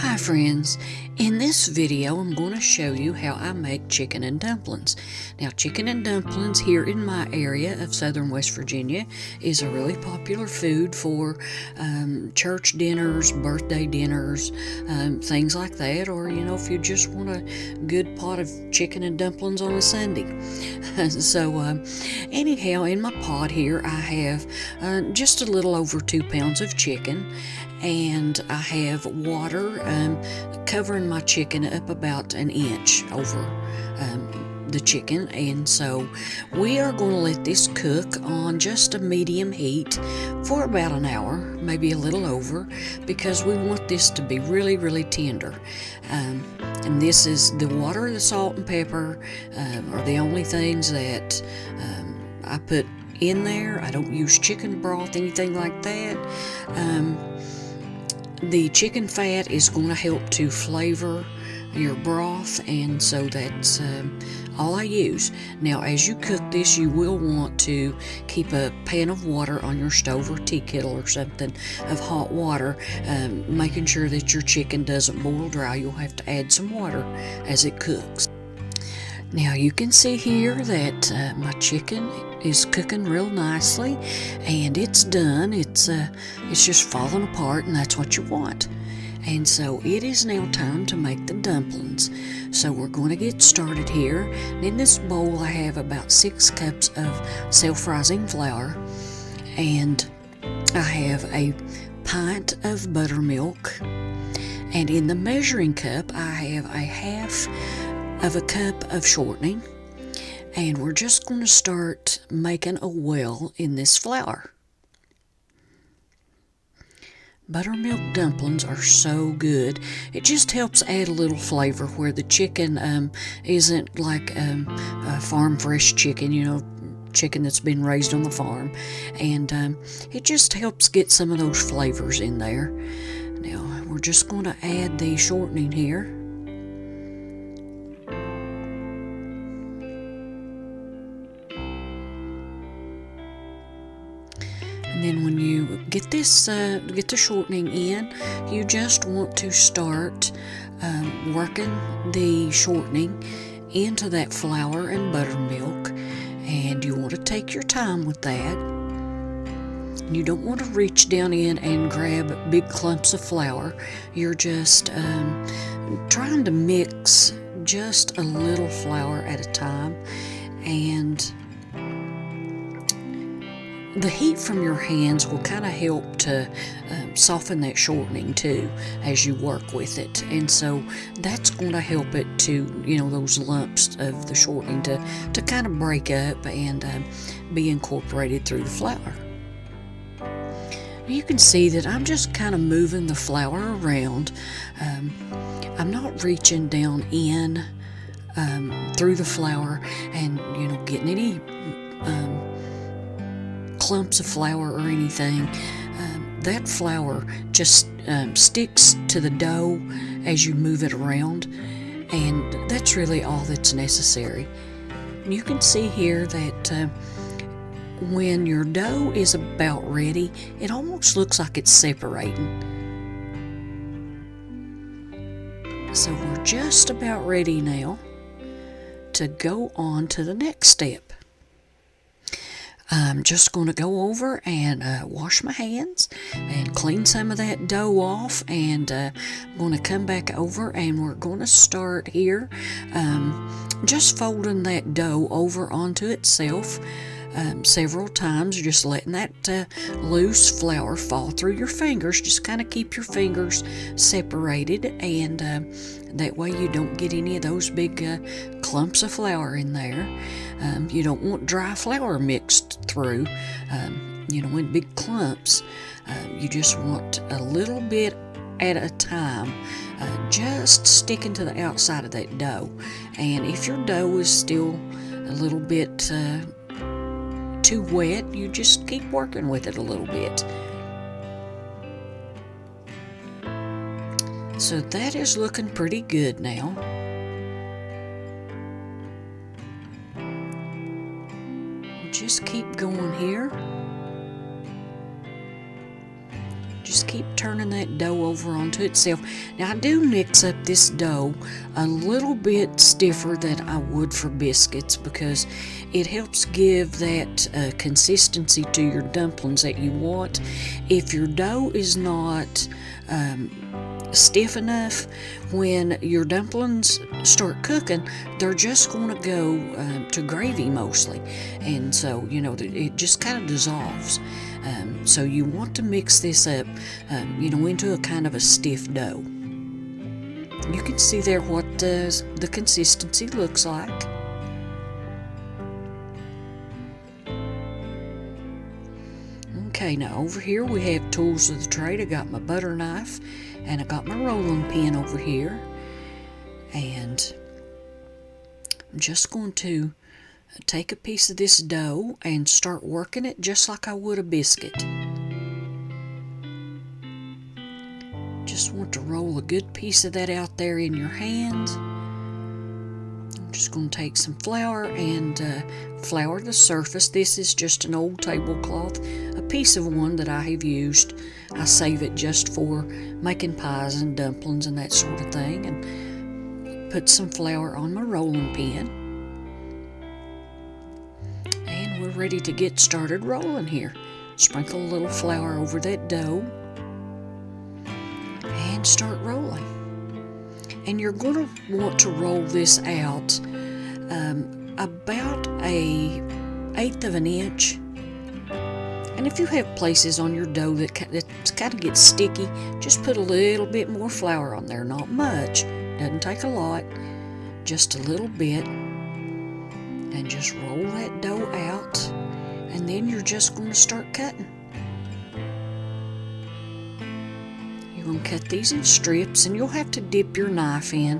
Hi friends, in this video I'm going to show you how I make chicken and dumplings. Now chicken and dumplings here in my area of southern West Virginia is a really popular food for church dinners, birthday dinners, things like that, or if you just want a good pot of chicken and dumplings on a Sunday. So anyhow, in my pot here I have just a little over 2 pounds of chicken, and I have water covering my chicken up about an inch over the chicken. And so we are going to let this cook on just a medium heat for about an hour, maybe a little over, because we want this to be really tender. And this is the water, the salt and pepper are the only things that I put in there. I don't use chicken broth, anything like that. The chicken fat is going to help to flavor your broth, and so that's all I use. Now as you cook this, you will want to keep a pan of water on your stove or tea kettle or something of hot water, making sure that your chicken doesn't boil dry. You'll have to add some water as it cooks. Now you can see here that my chicken is cooking real nicely, and it's done. It's just falling apart, and that's what you want. And so it is now time to make the dumplings. So we're going to get started here. In this bowl I have about 6 cups of self-rising flour, and I have a pint of buttermilk, and in the measuring cup I have a half of a cup of shortening, and we're just going to start making a well in this flour. Buttermilk dumplings are so good. It just helps add a little flavor where the chicken isn't like a farm fresh chicken, chicken that's been raised on the farm, and it just helps get some of those flavors in there. Now we're just going to add the shortening here. And then when you get this, get the shortening in, you just want to start working the shortening into that flour and buttermilk, and you want to take your time with that. You don't want to reach down in and grab big clumps of flour. You're just trying to mix just a little flour at a time, and the heat from your hands will kind of help to soften that shortening too as you work with it, and so that's going to help it to, those lumps of the shortening to kind of break up and be incorporated through the flour. You can see that I'm just kind of moving the flour around. I'm not reaching down in through the flour and getting any clumps of flour or anything. That flour just sticks to the dough as you move it around, and that's really all that's necessary. You can see here that when your dough is about ready, it almost looks like it's separating. So we're just about ready now to go on to the next step. I'm just going to go over and wash my hands and clean some of that dough off, and I'm going to come back over and we're going to start here just folding that dough over onto itself several times, just letting that loose flour fall through your fingers. Just kind of keep your fingers separated, and that way you don't get any of those big clumps of flour in there. You don't want dry flour mixed through, in big clumps. You just want a little bit at a time, just sticking to the outside of that dough. And if your dough is still a little bit too wet, you just keep working with it a little bit. So that is looking pretty good now. Just keep going here. Just keep turning that dough over onto itself. Now I do mix up this dough a little bit stiffer than I would for biscuits because it helps give that consistency to your dumplings that you want. If your dough is not stiff enough, when your dumplings start cooking, they're just going to go to gravy mostly, and so it just kind of dissolves. So you want to mix this up into a kind of a stiff dough. You can see there what the consistency looks like. Okay, now over here we have tools of the trade. I got my butter knife and I got my rolling pin over here, and I'm just going to take a piece of this dough and start working it just like I would a biscuit. Just want to roll a good piece of that out there in your hands. I'm just going to take some flour and flour the surface. This is just an old tablecloth, a piece of one that I have used. I save it just for making pies and dumplings and that sort of thing, and put some flour on my rolling pin. And we're ready to get started rolling here. Sprinkle a little flour over that dough and start rolling. And you're going to want to roll this out about an 1/8 of an inch. And if you have places on your dough that kind of gets sticky, just put a little bit more flour on there. Not much, doesn't take a lot, just a little bit. And just roll that dough out, and then you're just going to start cutting. You're going to cut these in strips, and you'll have to dip your knife in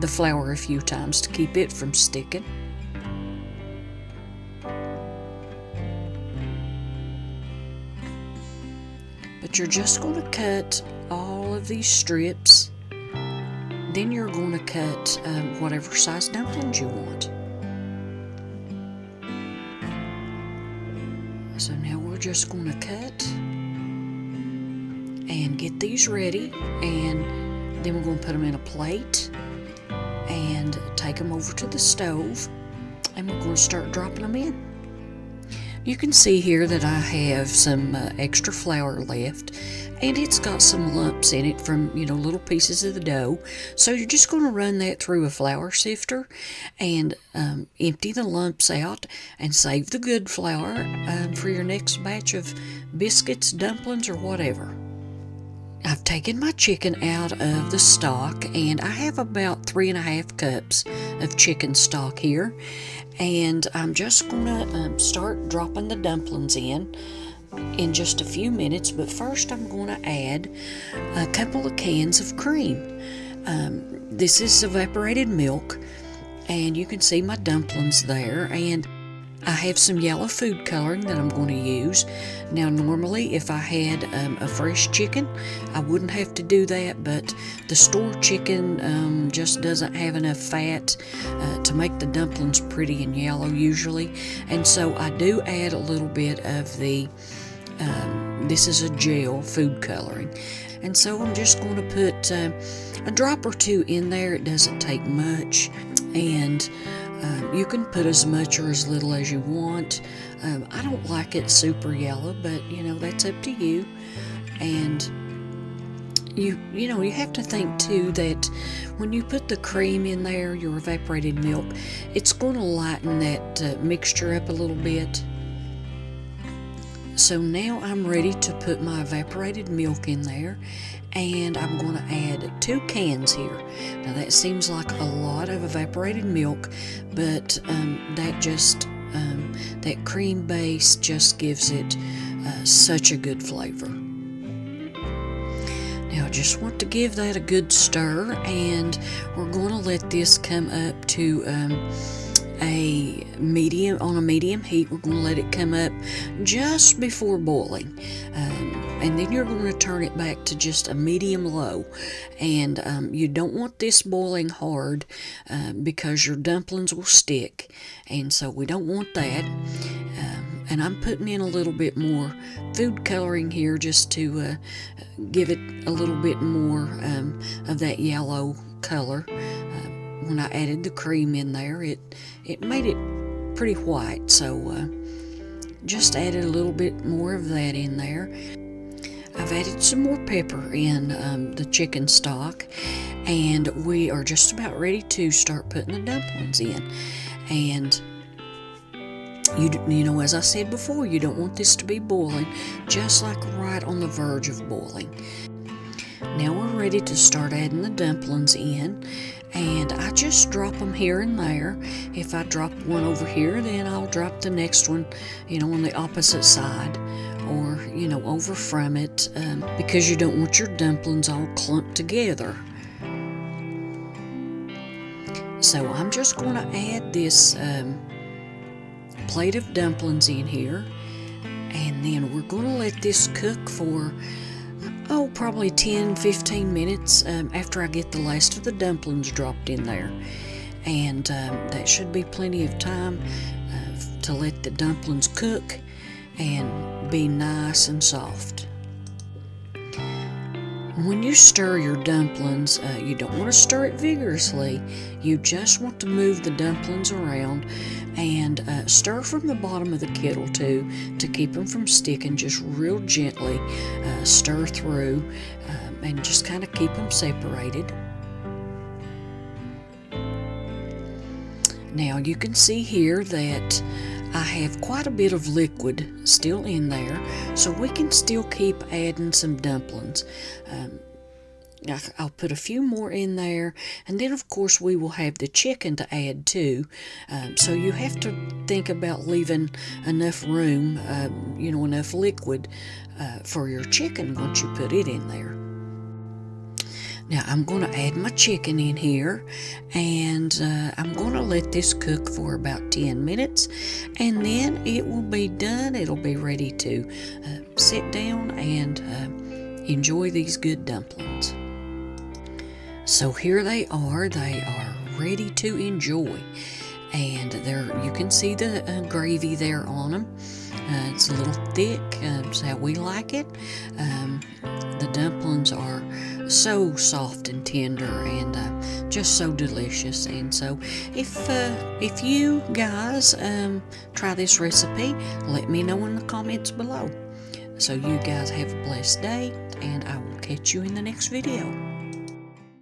the flour a few times to keep it from sticking. But you're just going to cut all of these strips. Then you're going to cut whatever size dumplings you want. So now we're just going to cut and get these ready, and then we're going to put them in a plate and take them over to the stove, and we're going to start dropping them in. You can see here that I have some extra flour left, and it's got some lumps in it from little pieces of the dough. So you're just going to run that through a flour sifter and empty the lumps out and save the good flour for your next batch of biscuits, dumplings, or whatever. I've taken my chicken out of the stock, and I have about 3.5 cups of chicken stock here, and I'm just going to start dropping the dumplings in just a few minutes. But first I'm going to add a couple of cans of cream. This is evaporated milk, and you can see my dumplings there, and I have some yellow food coloring that I'm going to use. Now normally if I had a fresh chicken, I wouldn't have to do that, but the store chicken just doesn't have enough fat to make the dumplings pretty and yellow usually, and so I do add a little bit of the this is a gel food coloring, and so I'm just going to put a drop or two in there. It doesn't take much, and you can put as much or as little as you want. I don't like it super yellow, but that's up to you. And you have to think too that when you put the cream in there, your evaporated milk, it's going to lighten that mixture up a little bit. So now I'm ready to put my evaporated milk in there, and I'm going to add 2 cans here. Now that seems like a lot of evaporated milk, but that cream base just gives it such a good flavor. Now I just want to give that a good stir, and we're going to let this come up to a medium heat. We're going to let it come up just before boiling, and then you're going to turn it back to just a medium low. And you don't want this boiling hard because your dumplings will stick, and so we don't want that. and I'm putting in a little bit more food coloring here just to give it a little bit more of that yellow color. When I added the cream in there, it made it pretty white, so just added a little bit more of that in there. I've added some more pepper in the chicken stock, and we are just about ready to start putting the dumplings in. And you know, as I said before, you don't want this to be boiling, just like right on the verge of boiling. Now we're ready to start adding the dumplings in, and I just drop them here and there. If I drop one over here, then I'll drop the next one, you know, on the opposite side, or, you know, over from it, because you don't want your dumplings all clumped together. So I'm just going to add this plate of dumplings in here, and then we're going to let this cook for probably 10-15 minutes after I get the last of the dumplings dropped in there. And that should be plenty of time to let the dumplings cook and be nice and soft. When you stir your dumplings, you don't want to stir it vigorously. You just want to move the dumplings around and stir from the bottom of the kettle too, to keep them from sticking. Just real gently stir through and just kind of keep them separated. Now you can see here that I have quite a bit of liquid still in there, so we can still keep adding some dumplings. I'll put a few more in there, and then of course we will have the chicken to add too. So you have to think about leaving enough room, you know, enough liquid for your chicken once you put it in there. Now I'm going to add my chicken in here, and I'm going to let this cook for about 10 minutes, and then it will be done. It'll be ready to sit down and enjoy these good dumplings. So here they are ready to enjoy, and you can see the gravy there on them. It's a little thick, it's how we like it. The dumplings are so soft and tender and just so delicious. And so if you guys try this recipe, let me know in the comments below. So you guys have a blessed day, and I will catch you in the next video.